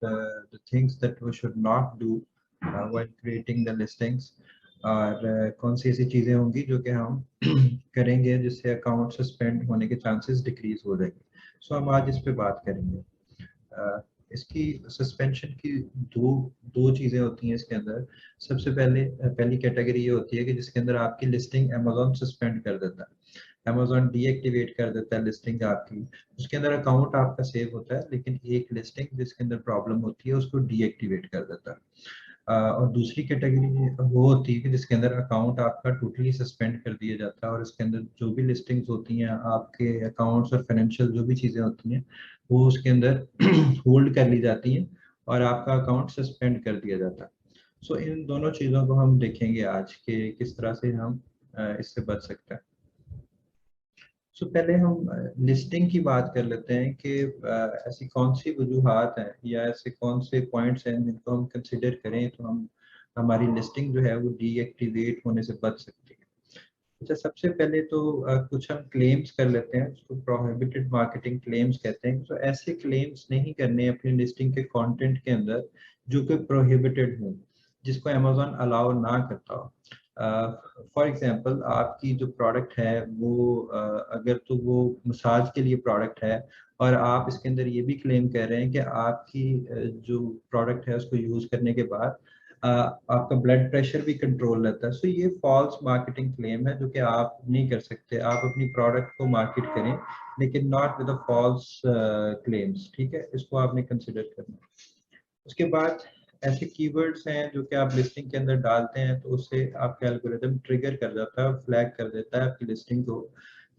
the things that we should not do while creating the listings, और कौन सी ऐसी चीज़ें होंगी जो कि हम करेंगे जिससे अकाउंट सस्पेंड होने के चांसेस डिक्रीज हो जाएंगे। सो हम आज इस पे बात करेंगे। इसकी सस्पेंशन की दो चीज़ें होती हैं इसके अंदर। सबसे पहली कैटेगरी ये होती है कि जिसके अंदर आपकी लिस्टिंग अमेजोन सस्पेंड कर देता है, अमेजोन डीएक्टिवेट कर देता है लिस्टिंग आपकी। उसके अंदर अकाउंट आपका सेव होता है, लेकिन एक लिस्टिंग जिसके अंदर प्रॉब्लम होती है उसको डीएक्टिवेट कर देता है। और दूसरी कैटेगरी वो होती है कि जिसके अंदर अकाउंट आपका टोटली सस्पेंड कर दिया जाता है और इसके अंदर जो भी लिस्टिंग्स होती हैं, आपके अकाउंट्स और फाइनेंशियल जो भी चीज़ें होती हैं वो उसके अंदर होल्ड कर ली जाती हैं और आपका अकाउंट सस्पेंड कर दिया जाता है। सो इन दोनों चीज़ों को हम देखेंगे आज के किस तरह से हम इससे बच सकते हैं। सो पहले हम लिस्टिंग की बात कर लेते हैं कि ऐसी कौन सी वजूहात हैं या ऐसे कौन से पॉइंट्स हैं जिनको हम कंसिडर करें तो हम हमारी लिस्टिंग जो है वो डीएक्टिवेट होने से बच सकती है। अच्छा, सबसे पहले तो कुछ हम क्लेम्स कर लेते हैं, उसको प्रोहिबिटेड मार्केटिंग क्लेम्स कहते हैं। तो ऐसे क्लेम्स नहीं करने अपनी लिस्टिंग के कंटेंट के अंदर जो कि प्रोहिबिटेड हो, जिसको अमेजोन अलाउ ना करता हो। फॉर एग्जांपल, आपकी जो प्रोडक्ट है वो अगर तो वो मसाज के लिए प्रोडक्ट है और आप इसके अंदर ये भी क्लेम कर रहे हैं कि आपकी जो प्रोडक्ट है उसको यूज़ करने के बाद आपका ब्लड प्रेशर भी कंट्रोल रहता है। सो ये फॉल्स मार्केटिंग क्लेम है जो कि आप नहीं कर सकते। आप अपनी प्रोडक्ट को मार्केट करें लेकिन नॉट विद फॉल्स क्लेम्स, ठीक है, इसको आपने कंसिडर करना। उसके बाद ऐसे कीवर्ड्स हैं जो कि आप लिस्टिंग के अंदर डालते हैं तो उससे आपका एल्गोरिथम ट्रिगर कर जाता है, फ्लैग कर देता है आपकी लिस्टिंग को,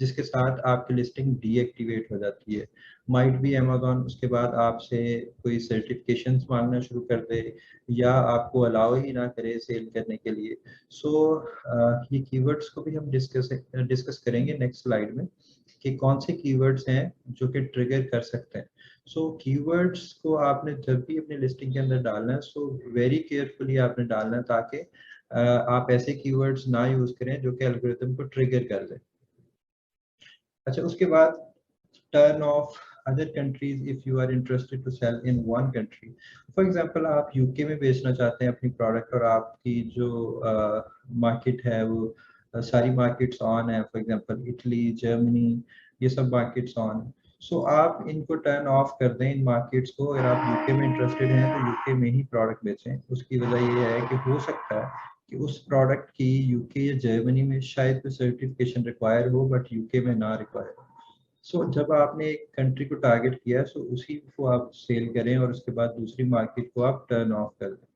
जिसके साथ आपकी लिस्टिंग डीएक्टिवेट हो जाती है। माइट भी अमेजोन उसके बाद आपसे कोई सर्टिफिकेशंस मांगना शुरू कर दे या आपको अलाउ ही ना करे सेल करने के लिए। सो ये कीवर्ड्स को भी हम डिस्कस करेंगे नेक्स्ट स्लाइड में कि कौन से कीवर्ड्स हैं जो कि ट्रिगर कर सकते हैं। सो कीवर्ड्स को आपने जब भी अपनी लिस्टिंग के अंदर डालना है सो वेरी केयरफुली आपने डालना है ताकि आप ऐसे कीवर्ड्स ना यूज करें जो कि एल्गोरिथम को ट्रिगर कर दे। अच्छा, उसके बाद turn of other countries if you are interested to sell in one country. For example, आप यूके में बेचना चाहते हैं अपनी प्रोडक्ट और आपकी जो मार्केट है वो सारी मार्केट्स ऑन है, फॉर एग्जांपल इटली, जर्मनी, ये सब मार्केट्स ऑन है। सो आप इनको टर्न ऑफ कर दें इन मार्केट्स को। अगर आप यूके में इंटरेस्टेड हैं तो यूके में ही प्रोडक्ट बेचें। उसकी वजह ये है कि हो सकता है कि उस प्रोडक्ट की यूके या जर्मनी में शायद कोई सर्टिफिकेशन रिक्वायर हो बट यूके में ना रिक्वायर हो। सो जब आपने एक कंट्री को टारगेट किया है सो उसी को आप सेल करें और उसके बाद दूसरी मार्केट को आप टर्न ऑफ कर दें।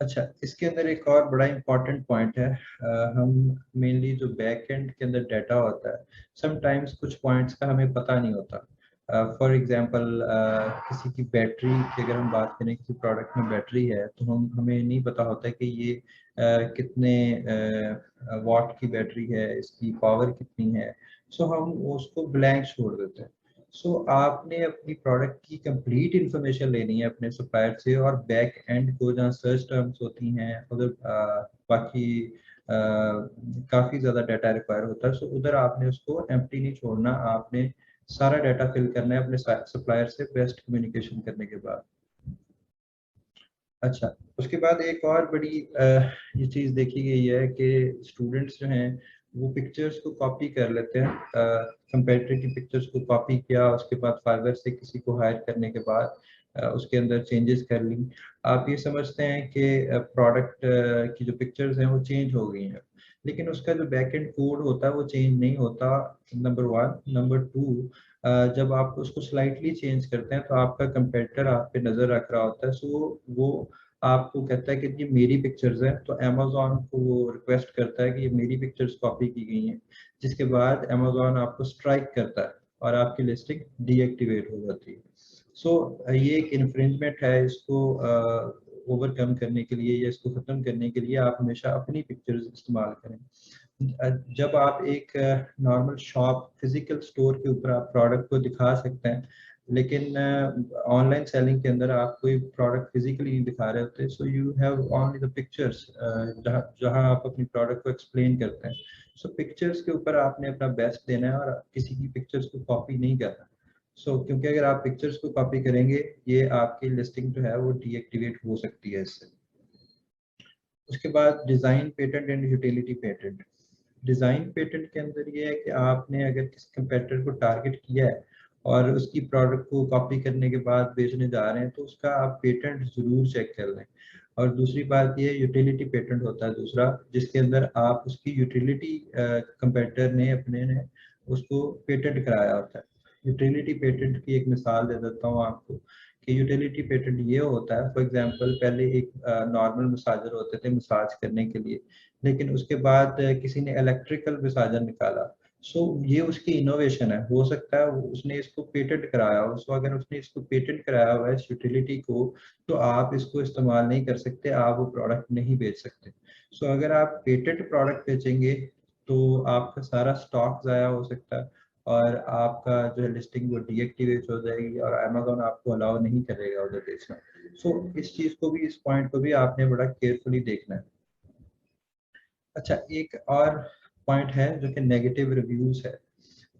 अच्छा, इसके अंदर एक और बड़ा इंपॉर्टेंट पॉइंट है। हम मेनली जो बैक एंड के अंदर डाटा होता है, समटाइम्स कुछ पॉइंट्स का हमें पता नहीं होता। फॉर एग्जांपल, किसी की बैटरी की अगर हम बात करें, किसी प्रोडक्ट में बैटरी है तो हमें नहीं पता होता कि ये कितने वॉट की बैटरी है, इसकी पावर कितनी है। सो हम उसको ब्लैंक छोड़ देते हैं। सो आपने अपनी प्रोडक्ट की कंप्लीट इंफॉर्मेशन लेनी है अपने सप्लायर से और बैक एंड को जहाँ सर्च टर्म्स होती हैं उधर बाकी काफ़ी ज़्यादा डाटा रिक्वायर होता है। सो उधर आपने उसको एम्प्टी नहीं छोड़ना, आपने सारा डाटा फिल करना है अपने सप्लायर से बेस्ट कम्युनिकेशन करने के बाद। अच्छा, उसके बाद एक और बड़ी ये चीज़ देखी गई है कि स्टूडेंट्स जो हैं वो पिक्चर्स को कॉपी कर लेते हैं। कंप्यूटर की पिक्चर्स को कॉपी किया, उसके बाद फाइवर से किसी को हायर करने के बाद उसके अंदर चेंजेस कर ली। आप ये समझते हैं कि प्रोडक्ट की जो पिक्चर्स हैं वो चेंज हो गई हैं, लेकिन उसका जो बैक एंड कोड होता है वो चेंज नहीं होता, नंबर वन। नंबर टू, जब आप उसको स्लाइटली चेंज करते हैं तो आपका कंपेटिटर आप पे नज़र रख रहा होता है। सो वो आपको कहता है कि ये मेरी पिक्चर्स हैं, तो अमेजोन को वो रिक्वेस्ट करता है कि ये मेरी पिक्चर्स कॉपी की गई हैं, जिसके बाद अमेजोन आपको स्ट्राइक करता है और आपकी लिस्टिंग डीएक्टिवेट हो जाती है। सो ये एक इन्फ्रिंजमेंट है। इसको ओवरकम करने के लिए या इसको ख़त्म करने के लिए आप हमेशा अपनी पिक्चर्स इस्तेमाल करें। जब आप एक नॉर्मल शॉप फिजिकल स्टोर के ऊपर आप प्रोडक्ट को दिखा सकते हैं, लेकिन ऑनलाइन सेलिंग के अंदर आप कोई प्रोडक्ट फिजिकली नहीं दिखा रहे होते। So you have only the pictures, जहां आप अपनी प्रोडक्ट को एक्सप्लेन करते हैं। सो पिक्चर्स के ऊपर आपने अपना बेस्ट देना है और किसी की पिक्चर्स को कॉपी नहीं करना। क्योंकि अगर आप पिक्चर्स को कॉपी करेंगे ये आपकी लिस्टिंग जो है वो डीएक्टिवेट हो सकती है इससे। उसके बाद design patent and utility patent. Design patent के अंदर ये है कि आपने अगर किसी कंपेटिटर को टारगेट किया है और उसकी प्रोडक्ट को कॉपी करने के बाद बेचने जा रहे हैं तो उसका आप पेटेंट ज़रूर चेक कर लें। और दूसरी बात ये यूटिलिटी पेटेंट होता है दूसरा, जिसके अंदर आप उसकी यूटिलिटी कंपेटिटर ने अपने ने उसको पेटेंट कराया होता है। यूटिलिटी पेटेंट की एक मिसाल दे देता हूँ आपको कि यूटिलिटी पेटेंट ये होता है, फॉर एग्जांपल पहले एक नॉर्मल मसाजर होते थे मसाज करने के लिए, लेकिन उसके बाद किसी ने इलेक्ट्रिकल मसाजर निकाला। ये उसकी इनोवेशन है, हो सकता है उसने इसको पेटेंट कराया हो। अगर उसने इसको पेटेंट कराया हुआ है इस यूटिलिटी को, तो आप इसको इस्तेमाल नहीं कर सकते, आप वो प्रोडक्ट नहीं बेच सकते। अगर आप पेटेंट प्रोडक्ट बेचेंगे तो आपका सारा स्टॉक ज़ाया हो सकता है और आपका जो है लिस्टिंग वो डीएक्टिवेट हो जाएगी और अमेज़न आपको अलाउ नहीं करेगा उधर बेचना। इस चीज़ को भी, इस पॉइंट को भी आपने बड़ा केयरफुली देखना है। अच्छा, एक और पॉइंट है जो कि नेगेटिव रिव्यूज है।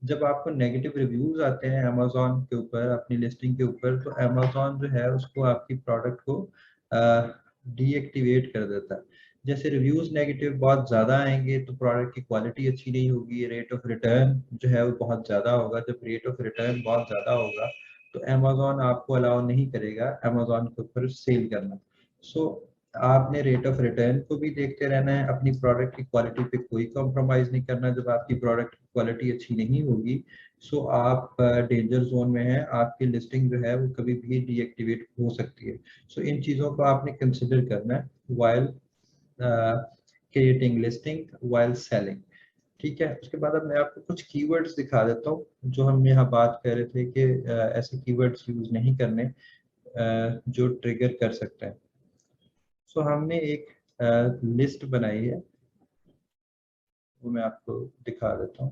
जब आपको नेगेटिव रिव्यूज आते हैं अमेज़न के ऊपर अपनी लिस्टिंग के ऊपर, तो अमेज़न जो है उसको आपकी प्रोडक्ट को डीएक्टिवेट कर देता है। जैसे रिव्यूज नेगेटिव बहुत ज़्यादा आएंगे तो प्रोडक्ट की क्वालिटी अच्छी नहीं होगी, रेट ऑफ रिटर्न जो है वो बहुत ज़्यादा होगा। जब रेट ऑफ रिटर्न बहुत ज़्यादा होगा तो अमेज़न आपको अलाउ नहीं करेगा अमेज़न के ऊपर सेल करना। सो आपने रेट ऑफ रिटर्न को भी देखते रहना है, अपनी प्रोडक्ट की क्वालिटी पे कोई कॉम्प्रोमाइज़ नहीं करना। जब आपकी प्रोडक्ट की क्वालिटी अच्छी नहीं होगी आप डेंजर जोन में हैं, आपकी लिस्टिंग जो है वो कभी भी डीएक्टिवेट हो सकती है। इन चीज़ों को आपने कंसिडर करना है while creating listing, while selling. ठीक है, उसके बाद अब मैं आपको कुछ कीवर्ड्स दिखा देता हूँ जो हम यहाँ बात कर रहे थे कि ऐसे कीवर्ड्स यूज़ नहीं करने जो ट्रिगर कर सकते हैं। हमने एक लिस्ट बनाई है, वो मैं आपको दिखा देता हूँ।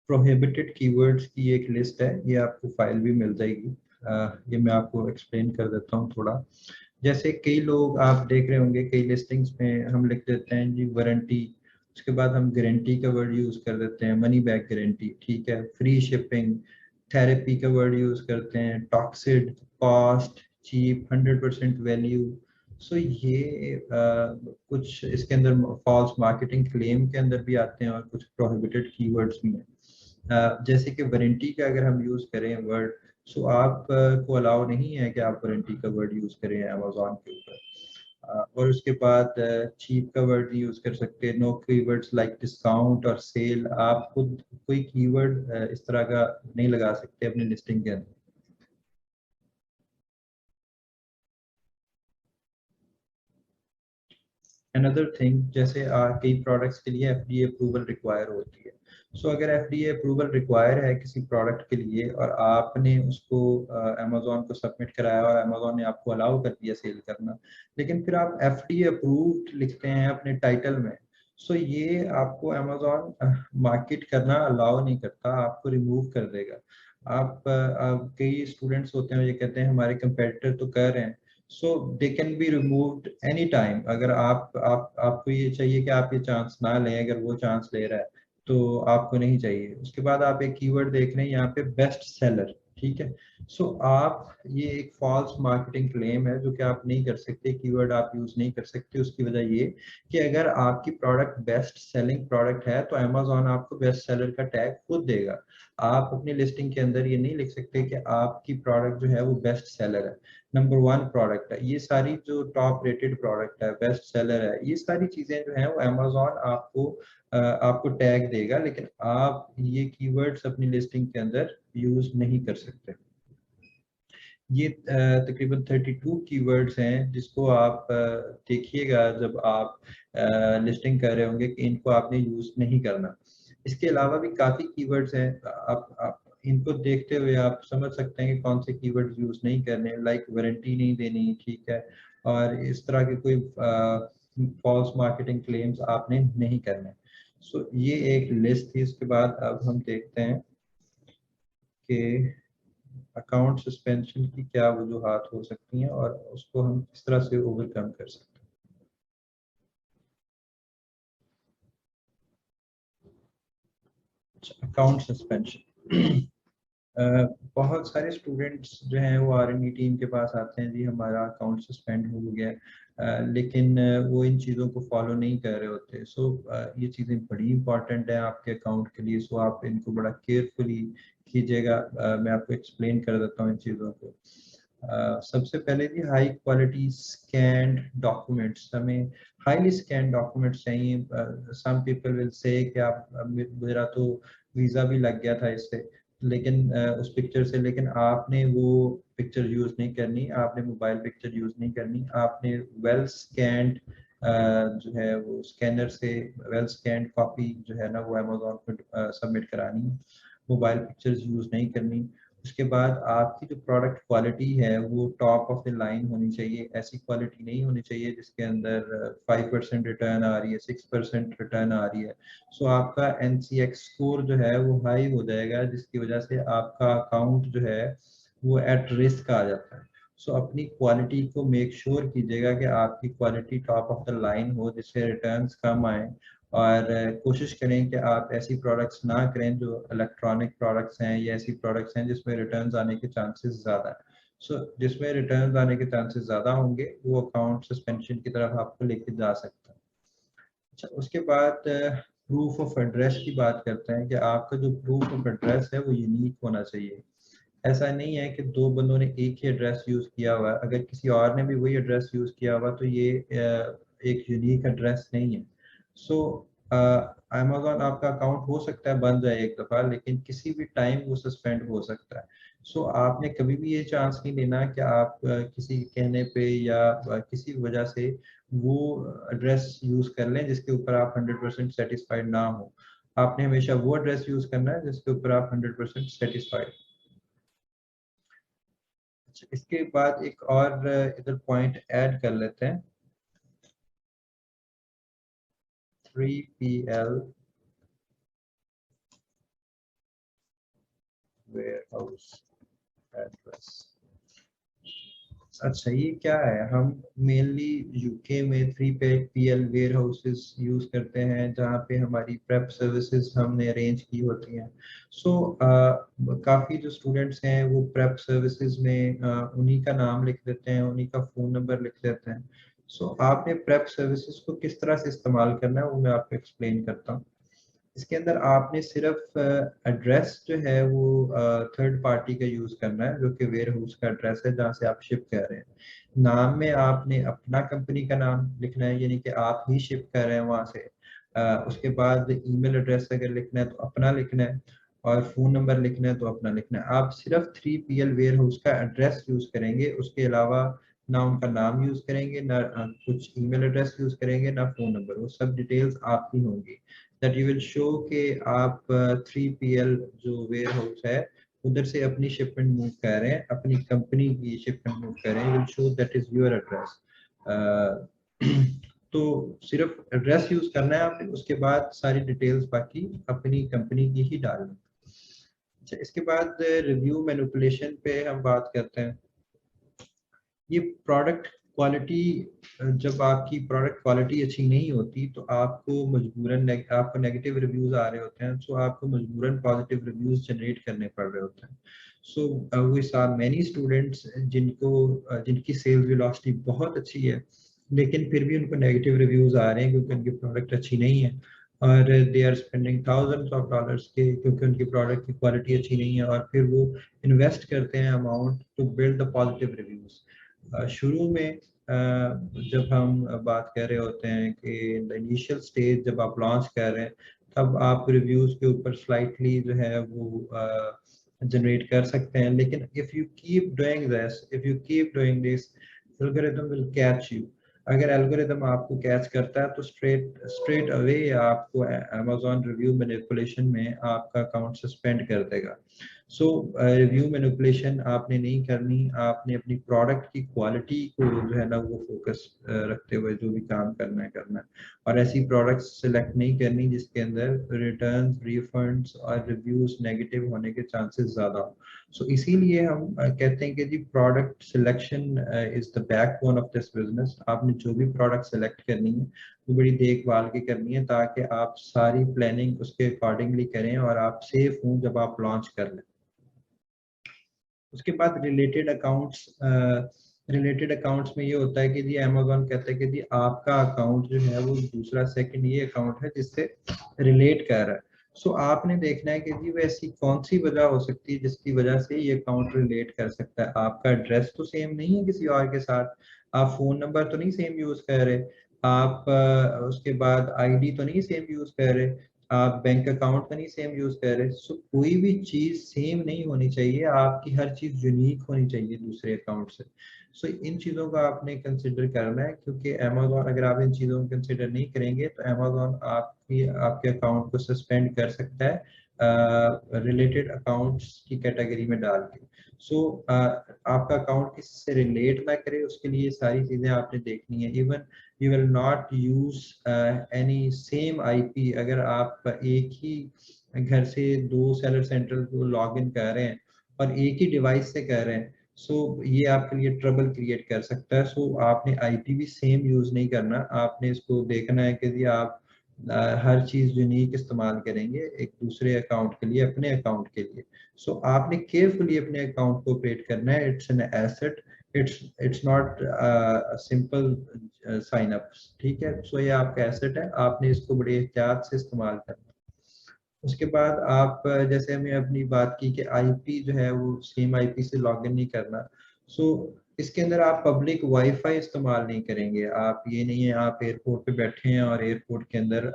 प्रोहिबिटेड कीवर्ड्स की एक लिस्ट है, ये आपको फाइल भी मिल जाएगी। ये मैं आपको एक्सप्लेन कर देता हूँ थोड़ा। जैसे कई लोग आप देख रहे होंगे कई लिस्टिंग्स में हम लिख देते हैं जी वारंटी, उसके बाद हम गारंटी का वर्ड यूज कर देते हैं, मनी बैक गारंटी, ठीक है, फ्री शिपिंग, थेरेपी का वर्ड यूज करते हैं, टॉक्सिड, कॉस्ट, चीप, 100% वैल्यू। ये कुछ इसके अंदर फॉल्स मार्केटिंग क्लेम के अंदर भी आते हैं और कुछ प्रोहिबिटेड कीवर्ड्स भी हैं। जैसे कि वारंटी का अगर हम यूज करें वर्ड, आप को अलाउ नहीं है कि आप वारंटी का वर्ड यूज करें अमेज़न के ऊपर। और उसके बाद चीप का वर्ड यूज कर सकते हैं। नो कीवर्ड्स लाइक डिस्काउंट और सेल, आप खुद कोई कीवर्ड इस तरह का नहीं लगा सकते अपनी लिस्टिंग के अंदर। अनदर थिंग, जैसे कई प्रोडक्ट्स के लिए एफडीए अप्रूवल रिक्वायर होती है। अगर एफडीए अप्रूवल रिक्वायर है किसी प्रोडक्ट के लिए और आपने उसको अमेज़न को सबमिट कराया और अमेज़न ने आपको अलाउ कर दिया सेल करना, लेकिन फिर आप एफडीए अप्रूव्ड लिखते हैं अपने टाइटल में, ये आपको अमेज़न मार्केट करना अलाउ नहीं करता, आपको रिमूव कर देगा। कई स्टूडेंट्स होते हैं ये कहते हैं हमारे कंपेटिटर तो कर रहे हैं, they can be removed any time. अगर आपको ये चाहिए कि आप ये चांस ना लें, अगर वो चांस ले रहा है तो आपको नहीं चाहिए। उसके बाद आप एक कीवर्ड देख रहे हैं यहाँ पे, बेस्ट सेलर, ठीक है। आप ये एक फॉल्स मार्केटिंग क्लेम है जो कि आप नहीं कर सकते, कीवर्ड आप यूज नहीं कर सकते। उसकी वजह ये कि अगर आपकी प्रोडक्ट बेस्ट सेलिंग प्रोडक्ट है तो अमेज़न आपको बेस्ट सेलर का टैग खुद देगा। आप अपनी लिस्टिंग के अंदर ये नहीं लिख सकते कि आपकी प्रोडक्ट जो है वो बेस्ट सेलर है, नंबर 1 प्रोडक्ट है। ये सारी जो टॉप रेटेड प्रोडक्ट है, बेस्ट सेलर है, ये सारी चीजें जो हैं वो अमेज़न आपको टैग देगा, लेकिन आप ये कीवर्ड्स अपनी लिस्टिंग के अंदर यूज नहीं कर सकते। ये तकरीबन 32 कीवर्ड्स हैं जिसको आप देखिएगा जब आप लिस्टिंग कर रहे होंगे कि इनको आपने यूज नहीं करना। इसके अलावा भी काफ़ी कीवर्ड्स हैं, आप इनको देखते हुए आप समझ सकते हैं कि कौन से कीवर्ड्स यूज नहीं करने, लाइक वारंटी नहीं देनी, ठीक है, और इस तरह के कोई फॉल्स मार्केटिंग क्लेम्स आपने नहीं करने। ये एक लिस्ट थी। इसके बाद अब हम देखते हैं कि अकाउंट सस्पेंशन की क्या वजूहात हो सकती हैं और उसको हम किस तरह से ओवरकम कर सकते हैं। अकाउंट सस्पेंशन बहुत सारे स्टूडेंट्स जो हैं वो आर&डी टीम के पास आते हैं, जी हमारा अकाउंट सस्पेंड हो गया, लेकिन वो इन चीज़ों को फॉलो नहीं कर रहे होते। सो ये चीज़ें बड़ी इंपॉर्टेंट है आपके अकाउंट के लिए, सो आप इनको बड़ा केयरफुली कीजिएगा। मैं आपको एक्सप्लेन कर देता हूँ इन चीज़ों को। सबसे पहले जी हाई क्वालिटी स्कैन्ड डॉक्यूमेंट्स, हमें हाईली स्कैन डॉक्यूमेंट्स चाहिए। सम पीपल विल से कि आप मेरा तो वीज़ा भी लग गया था इससे, लेकिन उस पिक्चर से, लेकिन आपने वो पिक्चर यूज़ नहीं करनी, आपने मोबाइल पिक्चर यूज़ नहीं करनी, आपने वेल स्कैंड जो है वो स्कैनर से वेल स्कैंड कॉपी जो है ना वो अमेज़ॉन पर सबमिट करानी है, मोबाइल पिक्चर्स यूज़ नहीं करनी। उसके बाद आपकी जो प्रोडक्ट क्वालिटी है वो टॉप ऑफ द लाइन होनी चाहिए, ऐसी क्वालिटी नहीं होनी चाहिए जिसके अंदर 5% रिटर्न आ रही है, 6% रिटर्न आ रही है। सो आपका NCX स्कोर जो है वो हाई हो जाएगा, जिसकी वजह से आपका अकाउंट जो है वो एट रिस्क आ जाता है। सो अपनी क्वालिटी को मेक श्योर कीजिएगा कि आपकी quality top of the line हो, जिससे रिटर्न्स कम आए, और कोशिश करें कि आप ऐसी प्रोडक्ट्स ना करें जो इलेक्ट्रॉनिक प्रोडक्ट्स हैं या ऐसी प्रोडक्ट्स हैं जिसमें रिटर्न्स आने के चांसेस ज़्यादा हैं। सो जिसमें रिटर्न्स आने के चांसेस ज़्यादा होंगे वो अकाउंट सस्पेंशन की तरफ आपको लेके जा सकता है। अच्छा, उसके बाद प्रूफ ऑफ एड्रेस की बात करते हैं कि आपका जो प्रूफ ऑफ एड्रेस है वो यूनिक होना चाहिए। ऐसा नहीं है कि दो बंदों ने एक ही एड्रेस यूज़ किया हुआ है, अगर किसी और ने भी वही एड्रेस यूज़ किया हुआ तो ये एक यूनिक एड्रेस नहीं है। सो अमेज़ॉन आपका अकाउंट हो सकता है बन जाए एक दफ़ा, लेकिन किसी भी टाइम वो सस्पेंड हो सकता है। सो आपने कभी भी ये चांस नहीं लेना कि आप किसी के कहने पे या किसी वजह से वो एड्रेस यूज़ कर लें जिसके ऊपर आप 100% सेटिस्फाइड ना हो। आपने हमेशा वो एड्रेस यूज़ करना है जिसके ऊपर आप 100% सेटिस्फाइड। अच्छा, इसके बाद एक और इधर पॉइंट ऐड कर लेते हैं, 3PL वेयरहाउस एड्रेस। अच्छा, ये क्या है? हम मेनली यूके में 3PL वेयर हाउसेस यूज़ करते हैं जहाँ पे हमारी प्रेप सर्विसेज हमने अरेंज की होती हैं। सो काफ़ी जो स्टूडेंट्स हैं वो प्रेप सर्विसेज में उन्हीं का नाम लिख देते हैं, उन्हीं का फ़ोन नंबर लिख देते हैं। सो आपने प्रेप सर्विसेज को किस तरह से इस्तेमाल करना है वो मैं आपको एक्सप्लेन करता हूँ। इसके अंदर आपने सिर्फ एड्रेस जो है वो थर्ड पार्टी का यूज़ करना है, जो कि वेयर हाउस का एड्रेस है जहाँ से आप शिप कर रहे हैं। नाम में आपने अपना कंपनी का नाम लिखना है, यानी कि आप ही शिप कर रहे हैं वहाँ से। उसके बाद ईमेल एड्रेस अगर लिखना है तो अपना लिखना है, और फ़ोन नंबर लिखना है तो अपना लिखना है। आप सिर्फ 3PL वेयर हाउस का एड्रेस यूज़ करेंगे, उसके अलावा ना उनका नाम यूज़ करेंगे, ना कुछ ईमेल एड्रेस यूज़ करेंगे, ना फ़ोन नंबर, वो सब डिटेल्स आपकी होंगी। दैट यू विल शो कि आप 3PL जो वेयर हाउस है उधर से अपनी शिपमेंट मूव कर रहे हैं, अपनी कंपनी की शिपमेंट मूव कर रहे हैं, will show that is your address. तो सिर्फ एड्रेस यूज करना है आपने, उसके बाद सारी डिटेल्स बाकी अपनी कंपनी की ही डालनी। अच्छा, इसके बाद रिव्यू मैनिपुलेशन पे हम बात करते हैं। ये प्रोडक्ट क्वालिटी, जब आपकी प्रोडक्ट क्वालिटी अच्छी नहीं होती तो आपको मजबूरन आपको नेगेटिव रिव्यूज आ रहे होते हैं, सो आपको मजबूरन पॉजिटिव रिव्यूज जनरेट करने पड़ रहे होते हैं। So we saw many students जिनकी सेल्स वेलोसिटी बहुत अच्छी है, लेकिन फिर भी उनको नेगेटिव रिव्यूज आ रहे हैं क्योंकि उनकी प्रोडक्ट अच्छी नहीं है, और they are spending thousands of dollars के, क्योंकि उनकी प्रोडक्ट की क्वालिटी अच्छी नहीं है, और फिर वो इन्वेस्ट करते हैं amount to build the positive reviews. शुरू में जब हम बात कर रहे होते हैं कि इनिशियल स्टेज जब आप लॉन्च कर रहे हैं, तब आप रिव्यूज के ऊपर स्लाइटली जो है वो जनरेट कर सकते हैं, लेकिन if you keep doing this algorithm will catch you. अगर एल्गोरिथम आपको कैच करता है तो स्ट्रेट अवे आपको अमेज़न रिव्यू मैनिपुलेशन में आपका अकाउंट सस्पेंड कर देगा। सो रिव्यू मैनिपुलेशन आपने नहीं करनी, आपने अपनी प्रोडक्ट की क्वालिटी को जो है ना वो फोकस रखते हुए जो भी काम करना है और ऐसी प्रोडक्ट्स सिलेक्ट नहीं करनी जिसके अंदर रिटर्न्स, रिफंड्स और रिव्यूज नेगेटिव होने के चांसेस ज़्यादा हो। सो इसीलिए हम कहते हैं कि जी product selection is the backbone of this business. आपने जो भी प्रोडक्ट सिलेक्ट करनी है वो बड़ी देखभाल की करनी है ताकि आप सारी प्लानिंग उसके अकॉर्डिंगली करें और आप सेफ हों जब आप लॉन्च कर लें। उसके बाद रिलेटेड अकाउंट्स में ये होता है कि जी अमेज़न कहता है कि जी आपका अकाउंट जो है वो दूसरा सेकंड ये अकाउंट है जिससे रिलेट कर रहा है। सो आपने देखना है कि जी वैसी कौन सी वजह हो सकती है जिसकी वजह से ये अकाउंट रिलेट कर सकता है। आपका एड्रेस तो सेम नहीं है किसी और के साथ, आप फोन नंबर तो नहीं सेम यूज कर रहे, आप उसके बाद आईडी तो नहीं सेम यूज कर रहे, आप बैंक अकाउंट तो नहीं सेम यूज कर रहे। सो कोई भी चीज सेम नहीं होनी चाहिए, आपकी हर चीज यूनिक होनी चाहिए दूसरे अकाउंट से। सो इन चीजों का आपने कंसिडर करना है क्योंकि अमेज़न अगर आप इन चीजों को कंसिडर नहीं करेंगे तो अमेज़न आपके अकाउंट को सस्पेंड कर सकता है रिलेटेड अकाउंट्स की कैटेगरी में डाल के। सो आपका अकाउंट किससे रिलेट ना करे उसके लिए सारी चीजें आपने देखनी है। Even you will not use any same IP। अगर आप एक ही घर से दो सेलर सेंटर को लॉग इन कर रहे हैं और एक ही डिवाइस से कर रहे हैं, सो ये आपके लिए ट्रबल क्रिएट कर सकता है। सो आपने आईपी भी सेम यूज नहीं करना, आपने इसको देखना है कि जी आप हर चीज यूनिक इस्तेमाल करेंगे एक दूसरे अकाउंट के लिए, अपने अकाउंट के लिए। सो आपने केयरफुली अपने अकाउंट को ऑपरेट करना है। It's an asset, it's not simple sign up. ठीक है, सो ये आपका एसेट है, आपने इसको बड़े एहतियात से इस्तेमाल करना है। उसके बाद आप जैसे हमने अपनी बात की कि आईपी जो है वो सेम आईपी से लॉगिन नहीं करना। सो इसके अंदर आप पब्लिक वाईफाई इस्तेमाल नहीं करेंगे। आप ये नहीं है आप एयरपोर्ट पे बैठे हैं और एयरपोर्ट के अंदर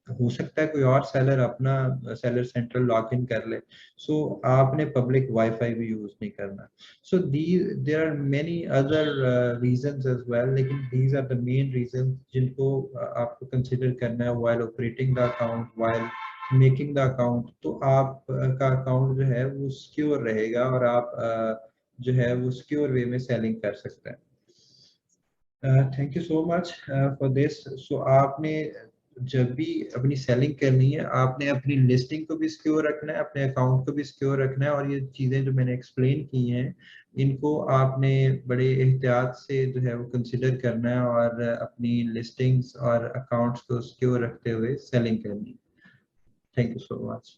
हो सकता है कोई और सेलर अपना सेलर सेंटर लॉग इन कर ले। सो आपने पब्लिक वाईफाई भी यूज नहीं करना। So there are many other reasons as well, लेकिन these are the main reasons जिनको आपको कंसिडर करना है while operating the account, while making the account. तो आप का अकाउंट जो है वो सिक्योर रहेगा और आप जो है वो सिक्योर वे में सेलिंग कर सकते हैं। Thank you so much for this. So आपने जब भी अपनी सेलिंग करनी है आपने अपनी लिस्टिंग को भी सिक्योर रखना है, अपने अकाउंट को भी सिक्योर रखना है और ये चीज़ें जो मैंने एक्सप्लेन की हैं इनको आपने बड़े एहतियात से जो है वो कंसिडर करना है और अपनी लिस्टिंग्स और अकाउंट्स को सिक्योर रखते हुए सेलिंग करनी है। Thank you so much.